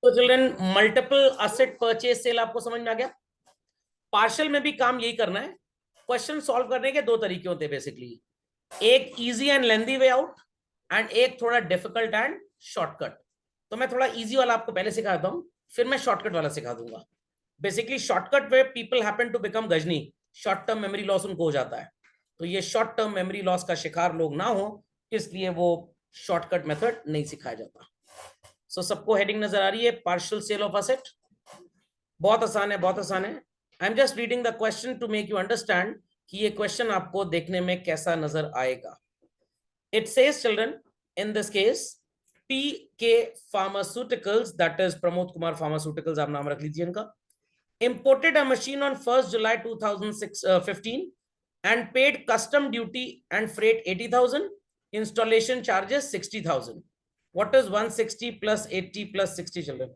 तो children multiple asset purchase sale आपको समझ में आ गया। पार्शियल में भी काम यही करना है। क्वेश्चन सॉल्व करने के दो तरीके होते हैं बेसिकली, एक easy and lengthy way out and एक थोड़ा डिफिकल्ट एंड शॉर्टकट। तो मैं थोड़ा इजी वाला आपको पहले सिखाता हूं, फिर मैं शॉर्टकट वाला सिखा दूंगा। Basically shortcut way people happen to become Ghajini, short term memory loss उनको हो जाता है। तो ये शॉर्ट टर्म मेमोरी लॉस का शिकार लोग ना हो, इसलिए वो शॉर्टकट मेथड नहीं सिखाया जाता। सो सबको हेडिंग नजर आ रही है, पार्शियल सेल ऑफ असेट। बहुत आसान है, बहुत आसान है। I am just reading the question to make you understand कि ये क्वेश्चन आपको देखने में कैसा नजर आएगा। It says children, in this case PK Pharmaceuticals, that is Pramod Kumar pharmaceuticals आप नाम रख लीजिए इनका, imported a machine on 1st July 2015 and paid custom duty and freight 80,000, installation charges 60,000. What is 160 plus 80 plus 60 children?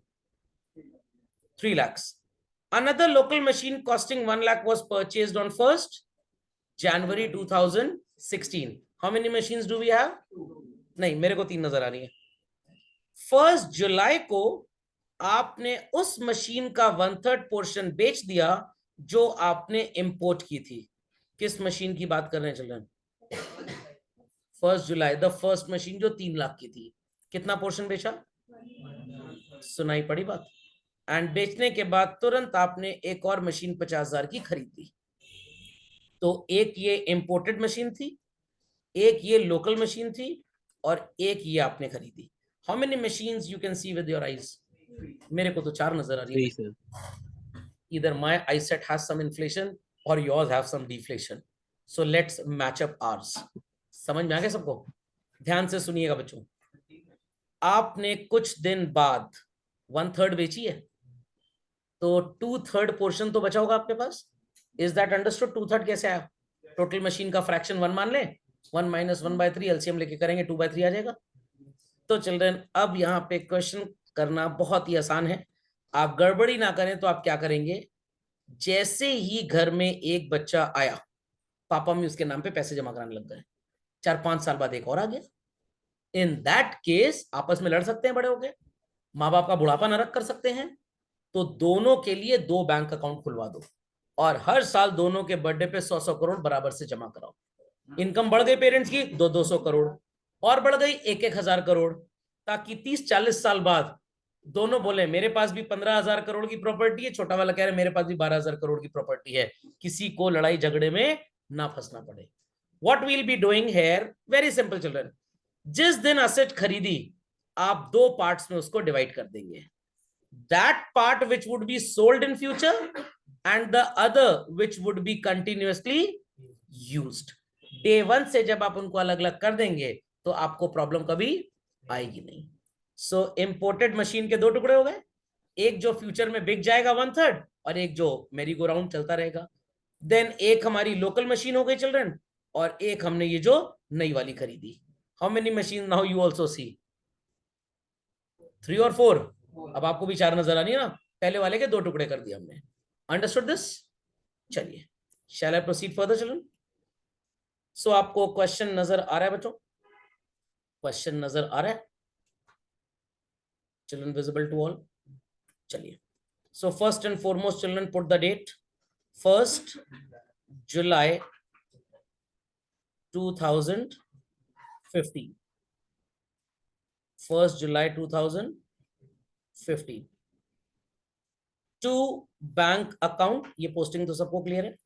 3 lakhs. Another local machine costing 1 lakh was purchased on 1st January 2016. How many machines do we have? नहीं, मेरे को 3 नजर आ रही है। 1st जुलाई को आपने उस machine का 1/3 पोर्शन बेच दिया जो आपने इंपोर्ट की थी। किस मशीन की बात कर रहे हैं children? 1st July, the first machine जो 3 लाख की थी, कितना पोर्शन बेचा? सुनाई पड़ी बात? एंड बेचने के बाद तुरंत आपने एक और मशीन 50,000 की खरीदी। तो एक ये इंपोर्टेड मशीन थी, एक ये लोकल मशीन थी, और एक ये आपने खरीदी। How many machines you can see with your eyes? मेरे को तो 4 नजर आ रही है। Either my eyesight has some inflation or yours have some deflation. So let's match up ours. समझ में आ गया सबको? ध्यान से सुनिएगा बच्चों। आपने कुछ दिन बाद 1/3 बेची है, तो 2/3 पोर्शन तो बचा होगा आपके पास। Is that understood? 2/3 कैसे आया? टोटल मशीन का फ्रैक्शन 1 मान ले, 1 - 1/3 एलसीएम लेके करेंगे 2/3 आ जाएगा। तो चिल्ड्रन अब यहाँ पे क्वेश्चन करना बहुत ही आसान है। आप गड़बड़ी ना करें तो आप क्या करेंगे, जैसे ही घर में एक बच्चा आया, पापा में उसके नाम पे पैसे जमा कराने लग गए, 4-5 साल बाद एक और आ गया, इन दैट केस आपस में लड़ सकते हैं बड़े होके, माँ बाप का बुढ़ापा नरक कर सकते हैं। तो दोनों के लिए 2 बैंक अकाउंट खुलवा दो और हर साल दोनों के बर्थडे पे 100-100 करोड़ बराबर से जमा कराओ। इनकम बढ़ गई पेरेंट्स की 200-200 करोड़, और बढ़ गई 1-1 हजार करोड़, ताकि 30-40 साल बाद दोनों बोले मेरे पास भी 15,000 करोड़ की प्रॉपर्टी है, छोटा वाला कह रहा है मेरे पास भी 12,000 करोड़ की प्रॉपर्टी है, किसी को लड़ाई झगड़े में ना फंसना पड़े। What will be doing here, very simple children, जिस दिन असेट खरीदी आप 2 पार्ट्स में उसको डिवाइड कर देंगे। That part which would be sold in future and the other which would be continuously used. Day 1 से जब आप उनको अलग अलग कर देंगे तो आपको प्रॉब्लम कभी आएगी नहीं। सो इंपोर्टेड मशीन के 2 टुकड़े हो गए, एक जो फ्यूचर में बिक जाएगा 1/3 और एक जो मेरी गो राउंड चलता रहेगा। देन एक हमारी लोकल मशीन हो गई चिल्ड्रन, और एक हमने ये जो नई वाली खरीदी। How many machine now you also see? 3 और 4। अब आपको भी 4 नजर आ रही है ना, पहले वाले के 2 टुकड़े कर दिए हमने। Understood this? चलिए, शैल आई प्रोसीड फर्दर चिल्ड्रन? सो आपको क्वेश्चन नजर आ रहा है बच्चों? क्वेश्चन नजर आ रहा है चिल्ड्रन? Visible to all? चलिए, so first and foremost children put the date 1st July 2015। 1st July 2015 to bank account. ये पोस्टिंग तो सबको क्लियर है।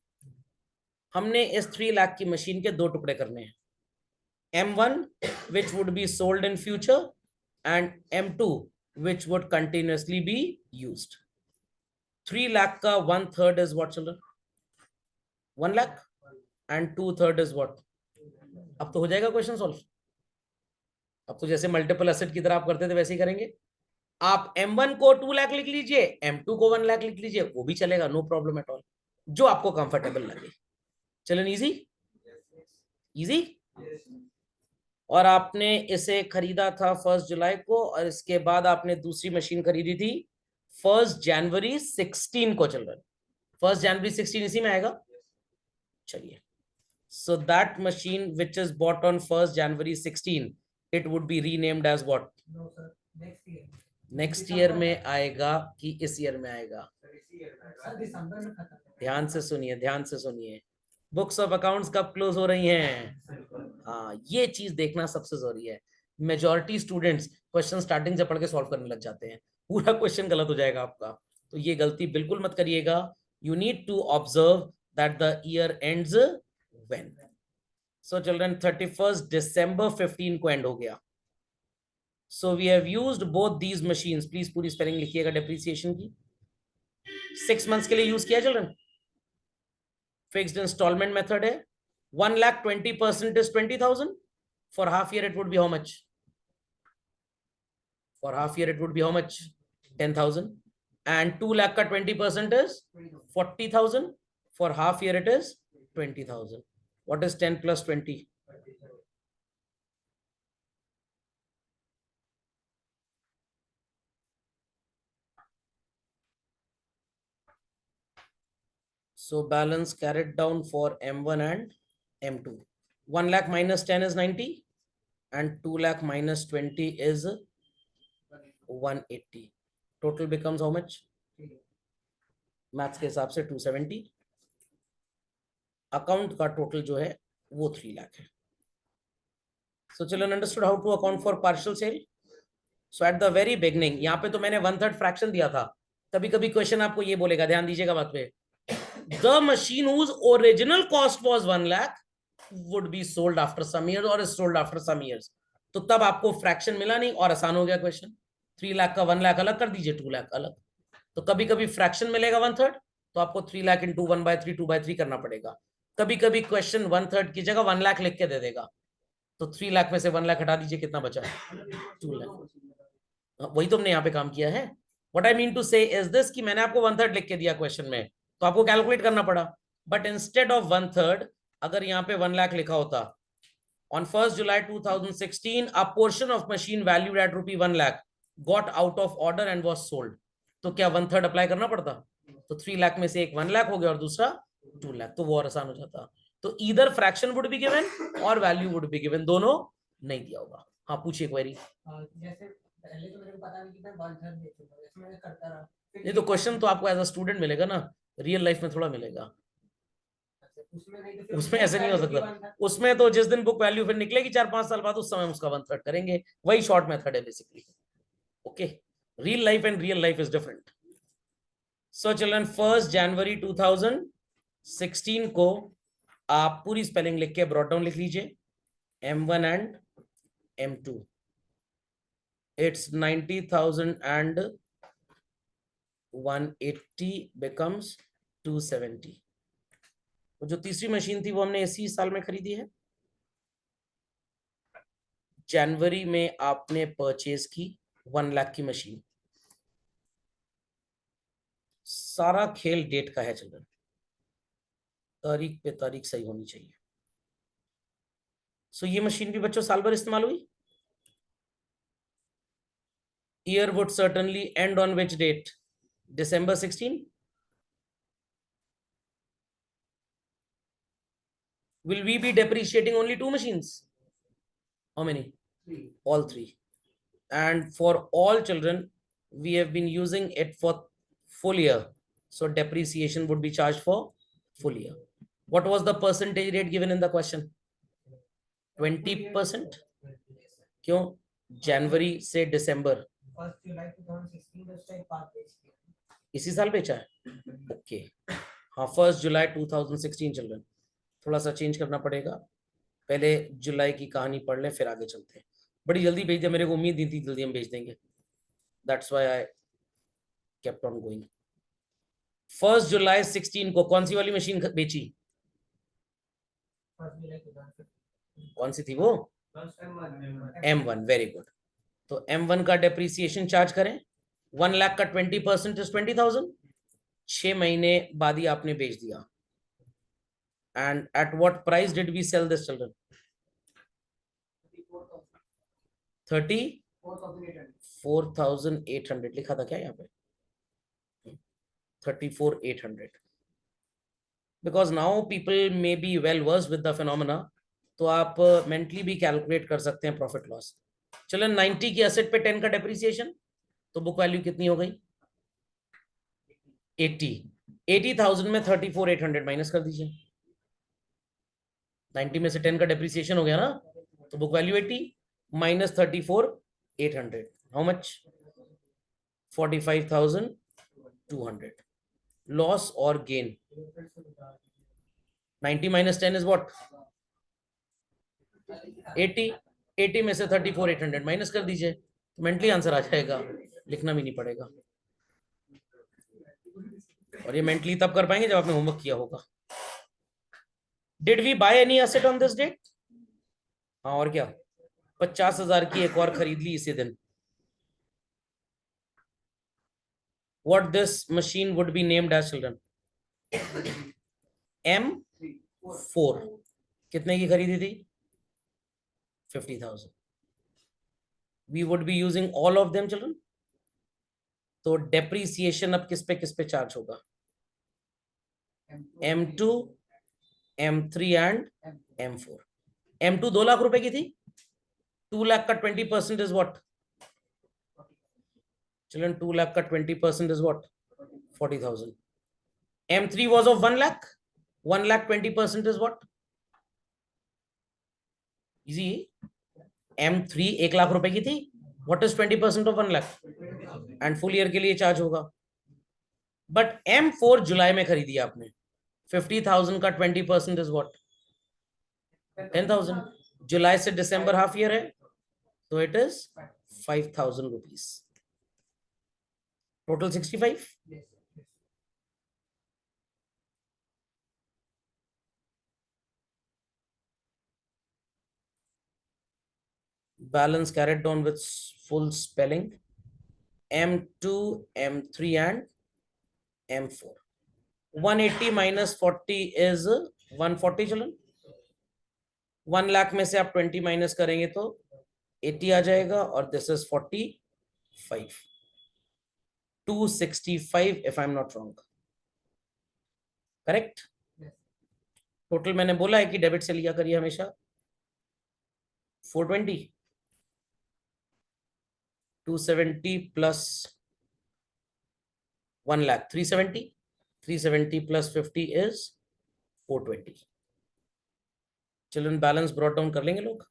हमने इस 3 लाख की मशीन के 2 टुकड़े करने हैं, M1 which would be sold in future and M2 which would continuously be used। 3 lakh का 1/3 is what children? 1 lakh and 2/3 is what? अब तो हो जाएगा क्वेश्चन सॉल्व। अब तो जैसे मल्टीपल एसेट की तरह आप करते थे वैसे ही करेंगे। आप M1 को 2 लाख लिख लीजिए, M2 को 1 लाख लिख लीजिए, वो भी चलेगा, नो प्रॉब्लम एट ऑल, जो आपको कंफर्टेबल लगे। चलन इजी? इजी? और आपने इसे खरीदा था 1st जुलाई को, और इसके बाद आपने दूसरी मशीन खरीदी थी 1st जनवरी 16 को। चल रहा है 1st जनवरी 16 इसी में आएगा। चलिए, so that machine which is bought on 1st January 16, it would be renamed as what? No, sir. Next year. Next year में आएगा कि इस ईयर में आएगा? ध्यान से सुनिए, ध्यान से सुनिए। बुक्स ऑफ अकाउंट्स कब क्लोज हो रही हैं? हाँ, ये चीज देखना सबसे जरूरी है। मेजॉरिटी स्टूडेंट्स क्वेश्चन स्टार्टिंग से पढ़ के सॉल्व करने लग जाते हैं, पूरा क्वेश्चन गलत हो जाएगा आपका। तो ये गलती बिल्कुल मत करिएगा। You need to observe that the year ends when. So children 31 दिसंबर 15 को एंड हो गया। So we have used both these machines. Please पूरी स्पेलिंग लिखिएगा डेप्रिसिएशन की। 6 मंथ्स के लिए यूज किया चिल्ड्रन। फिक्स्ड इंस्टॉलमेंट मेथड है। 1,20,000 is 20,000. For half year it would be how much? For half year it would be how much? 10,000. And 2 lakh ka 20% is 40,000. For half year it is 20,000. What is 10 plus 20? So balance carried down for M1 and M2. 1 lakh minus 10 is 90 and 2 lakh minus 20 is 180. Total becomes how much? Maths के हिसाब से 270. Account का total जो है वो 3 लाख है. So children understood how to account for partial sale? So at the very beginning, यहाँ पे तो मैंने 1/3 फ्रैक्शन दिया था. कभी कभी क्वेश्चन आपको ये बोलेगा, ध्यान दीजिएगा बात पे. The machine whose original cost was 1 lakh would be sold after some years or is sold after some years. तो तब आपको फ्रैक्शन मिला नहीं और आसान हो गया क्वेश्चन. 3 लाख का 1 लाख अलग कर दीजिए, 2 लाख अलग. तो कभी कभी फ्रैक्शन मिलेगा 1/3, तो आपको 3 लाख इंटू 1/3 2/3 करना पड़ेगा. कभी कभी क्वेश्चन 1/3 की जगह 1 लाख लिख के दे देगा. तो 3 लाख में से 1 लाख हटा दीजिए, कितना बचा? 2 लाख. वही तो हमने यहाँ पे काम किया है. व्हाट आई मीन टू से इज दिस कि मैंने आपको 1/3 लिख के दिया क्वेश्चन में, तो आपको कैलकुलेट करना पड़ा. बट इंस्टेड ऑफ 1/3, अगर यहाँ पे 1 लाख लिखा होता, on 1st July 2016 a portion of machine valued at rupee 1 lakh got out of order and was sold. तो क्या 1/3 अप्लाई करना पड़ता? तो 3 लाख में से एक 1 लाख हो गया और दूसरा 2 लाख, तो वो और आसान हो जाता. तो इधर फ्रैक्शन वुड बी गिवन और वैल्यू वुड बी गिवन, दोनों नहीं दिया होगा. हाँ पूछिए क्वेरी. जैसे पहले तो मेरे को पता नहीं कि मैं 1/3 दे चुका, जैसे मैं करता रहा. ये तो क्वेश्चन तो आपको एज अ स्टूडेंट मिलेगा ना, रियल लाइफ में थोड़ा मिलेगा. उसमें ऐसे नहीं हो सकता. उसमें तो जिस दिन बुक वैल्यू फिर निकलेगी 4-5 साल बाद, उस समय उसका 1/3 करेंगे. वही शॉर्ट मेथड है basically. Okay, real life and real life is different. So children 1 जनवरी 2016 को आप पूरी स्पेलिंग लिख के ब्रॉट डाउन लिख लीजिए. M1 and M2 it's 90,000 and 180 becomes 270. जो तीसरी मशीन थी वो हमने इसी साल में खरीदी है. जनवरी में आपने परचेज की 1 लाख की मशीन. सारा खेल डेट का है चिल्ड्रन, तारीख पे तारीख सही होनी चाहिए. सो ये मशीन भी बच्चों साल भर इस्तेमाल हुई. Year would certainly end on which date? December 16. Will we be depreciating only 2 machines? How many? 3. All 3. And for all children, we have been using it for full year. So depreciation would be charged for full year. What was the percentage rate given in the question? 20%. क्यों? जनवरी से दिसंबर. 1 जुलाई 2016 में उसका एक part बेच दिया. इसी साल बेचा है. ओके. हाँ 1 जुलाई 2016 चिल्ड्रन. थोड़ा सा चेंज करना पड़ेगा. पहले जुलाई की कहानी पढ़ लें फिर आगे चलते हैं. बड़ी जल्दी भेज दिया, मेरे को उम्मीद नहीं थी जल्दी हम भेज देंगे. That's why I kept on going. 1 जुलाई 16 को कौन सी वाली मशीन बेची? 1 जुलाई 2015. कौन सी थी वो? M1. Very good. तो M1 का डेप्रिसिएशन चार्ज करें. 1 लाख का 20% इज 20,000. 6 महीने बाद ही आपने बेच दिया. And at what price did we sell this children? 34,800 लिखा था क्या यहाँ पे? 34,800. Because now people may be well versed with the phenomena, तो आप मेंटली भी कैलकुलेट कर सकते हैं प्रॉफिट लॉस. चलो 90 की एसेट पे 10 का डेप्रिसिएशन, तो बुक वैल्यू कितनी हो गई 80। 80,000 में 34,800 माइनस कर दीजिए। 90 में से 10 का डेप्रिसिएशन हो गया ना, तो book value 80 minus 34,800 how much 45,200 loss और गेन। 90 minus 10 is what 80। 80 में से 34,800 माइनस कर दीजिए, तो मेंटली आंसर आ जाएगा, लिखना भी नहीं पड़ेगा। और ये मेंटली तब कर पाएंगे जब आपने होमवर्क किया होगा। Did we buy any asset on this date? हाँ और क्या, 50,000 की एक और खरीद ली इसी दिन। What this machine would be named as children? M4 कितने की खरीदी थी 50,000। We would be using all of them children, तो डेप्रीसिएशन अब किस पे चार्ज होगा M2 M3 and M4। M2 2 lakh रुपए की थी, 2 लाख का 20% इज व्हाट चिल्ड्रन 2 लाख का 20% is what 40,000। M3 was of 1 lakh, 1 lakh 20% is what easy। M3 1 lakh रुपए की थी, what is 20% of 1 lakh and full year के लिए चार्ज होगा। बट M4 जुलाई में खरीदी आपने, 50,000 का 20% इज व्हाट 10,000। जुलाई से दिसंबर हाफ ईयर है, तो it is 5,000 rupees, total 65। balance carried down with full spelling M2 M3 and M4। 180 minus 40 is 140 चलन। 1 लाख में से आप 20 माइनस करेंगे तो 80 आ जाएगा, और this is 45 265 if I'm not wrong, correct. Total मैंने बोला है कि डेबिट से लिया करिए हमेशा 420 270 plus 1 lakh 370 370 plus 50 is 420। Children balance brought down कर लेंगे लोग।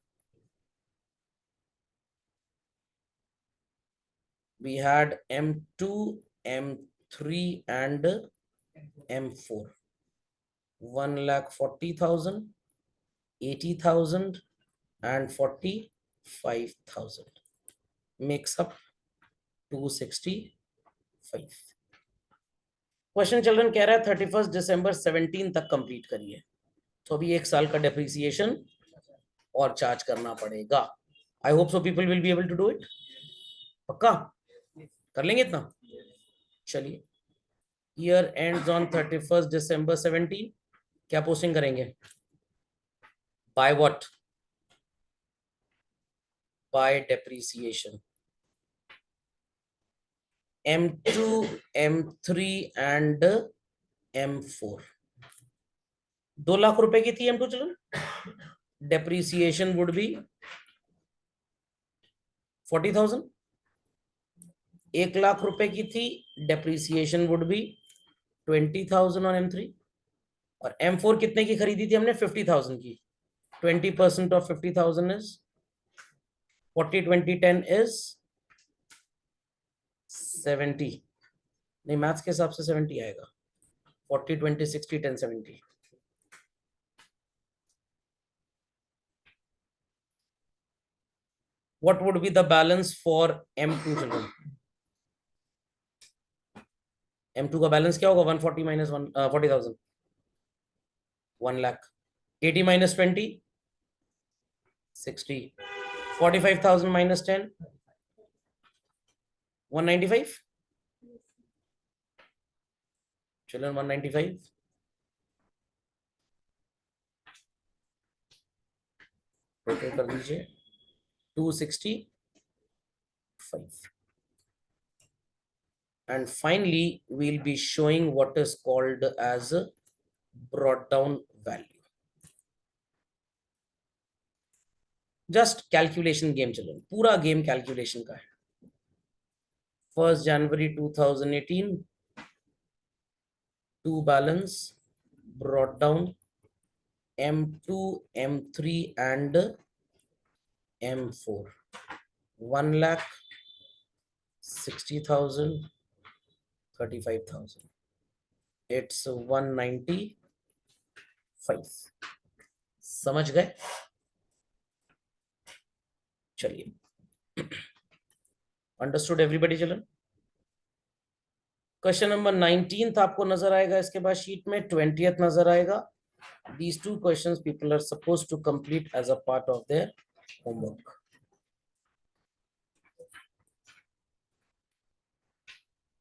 We had M2 M3 and M4 1,40,000 80,000 and 45,000 makes up 265। Question children कह रहा है 31 दिसंबर 17 तक कंप्लीट करिए, तो अभी 1 साल का डेप्रिसिएशन और चार्ज करना पड़ेगा। I hope so people will be able to do it. पक्का कर लेंगे इतना? चलिए, ईयर एंड्स ऑन 31 दिसंबर 17, क्या पोस्टिंग करेंगे by what bye depreciation. M2 M3 and M4 2 lakh रुपए की थी M2 चलो, डेप्रिसिएशन वुड बी 40,000। 1 लाख रुपए की थी, depreciation would be 20,000 on M3। और M4 कितने की खरीदी थी हमने 50,000 की, 20% ऑफ 50,000 इज 40 20 10 इज 70। नहीं, मैथ्स के हिसाब से 70 आएगा। 40 20 60 10 70। What would be the balance for M2 children? M2 का बैलेंस क्या होगा 140 माइनस 40,000 1 लाख। 80 माइनस 20 60। 45,000 माइनस 10 195। चलो 195 टोटल कर दीजिए 265। And finally we'll be showing what is called as a brought down value। Just calculation game चलो, पूरा गेम कैलकुलेशन का है। 1st January 2018 to balance brought down M2, M3 and M4. 1,60,000, 35,000. It's 195. समझ गए? चलिए, understood everybody children? Question number 19th आपको नजर आएगा, इसके बाद शीट में 20th नजर आएगा. These two questions people are supposed to complete as a part of their homework.